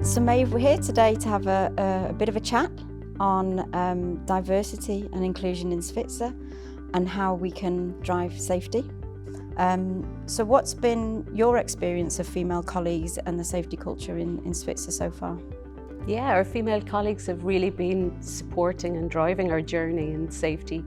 So Maeve, we're here today to have a bit of a chat on diversity and inclusion in Svitzer and how we can drive safety. So what's been your experience of female colleagues and the safety culture in Svitzer so far? Yeah, our female colleagues have really been supporting and driving our journey in safety.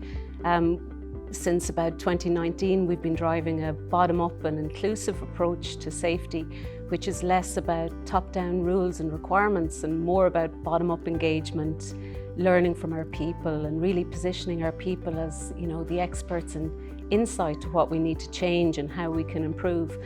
Since about 2019, we've been driving a bottom-up and inclusive approach to safety, which is less about top-down rules and requirements and more about bottom-up engagement, learning from our people and really positioning our people as, the experts and insight to what we need to change and how we can improve.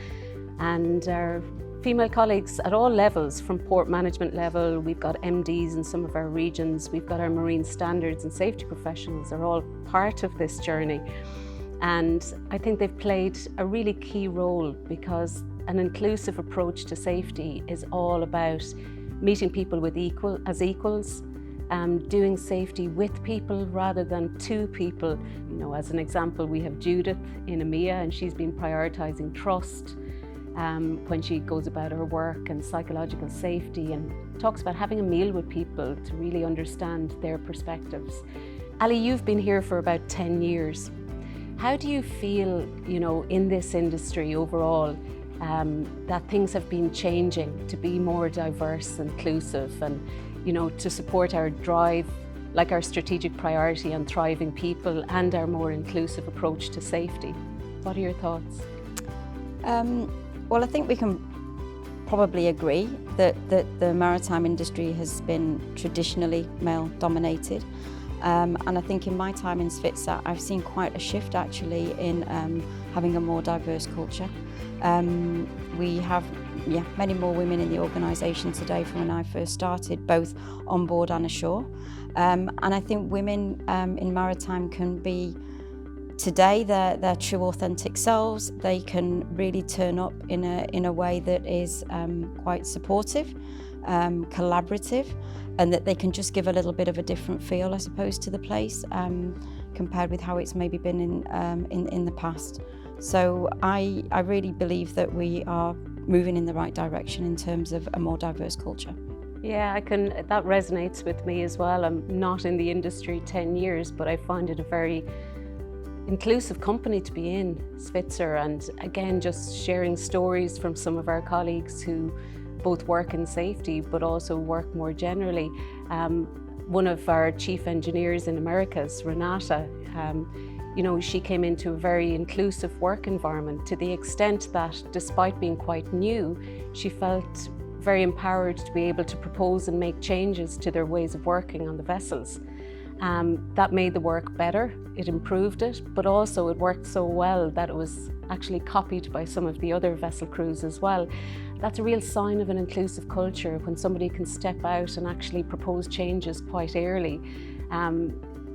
And our female colleagues at all levels, from port management level, we've got MDs in some of our regions, we've got our marine standards and safety professionals are all part of this journey. And I think they've played a really key role because an inclusive approach to safety is all about meeting people as equals, doing safety with people rather than to people. As an example, we have Judith in EMEA and she's been prioritising trust when she goes about her work and psychological safety and talks about having a meal with people to really understand their perspectives. Ali, you've been here for about 10 years. How do you feel, in this industry overall, that things have been changing to be more diverse, inclusive and, to support our drive, like our strategic priority on thriving people and our more inclusive approach to safety? What are your thoughts? Well, I think we can probably agree that the maritime industry has been traditionally male-dominated. And I think in my time in Svitzer, I've seen quite a shift actually in having a more diverse culture. We have many more women in the organisation today from when I first started, both on board and ashore. And I think women in maritime can be today their true authentic selves. They can really turn up in a way that is quite supportive, collaborative, and that they can just give a little bit of a different feel, I suppose, to the place compared with how it's maybe been in the past. So I really believe that we are moving in the right direction in terms of a more diverse culture. Yeah, that resonates with me as well. I'm not in the industry 10 years, but I find it a very inclusive company to be in, Svitzer, and again just sharing stories from some of our colleagues who both work in safety but also work more generally. One of our chief engineers in Americas, Renata, she came into a very inclusive work environment to the extent that despite being quite new, she felt very empowered to be able to propose and make changes to their ways of working on the vessels. That made the work better, it improved it, but also it worked so well that it was actually copied by some of the other vessel crews as well. That's a real sign of an inclusive culture when somebody can step out and actually propose changes quite early.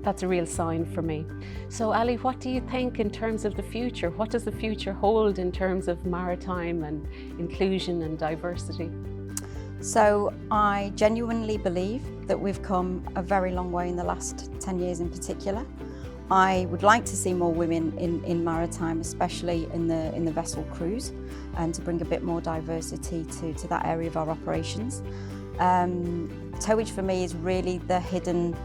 That's a real sign for me. So Ali, what do you think in terms of the future? What does the future hold in terms of maritime and inclusion and diversity? So I genuinely believe that we've come a very long way in the last 10 years in particular. I would like to see more women in maritime, especially in the vessel crews, and to bring a bit more diversity to that area of our operations. Towage for me is really the hidden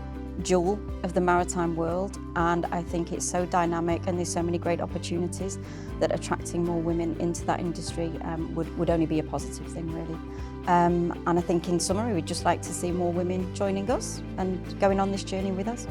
jewel of the maritime world, and I think it's so dynamic and there's so many great opportunities that attracting more women into that industry would only be a positive thing, really. And I think in summary, we'd just like to see more women joining us and going on this journey with us.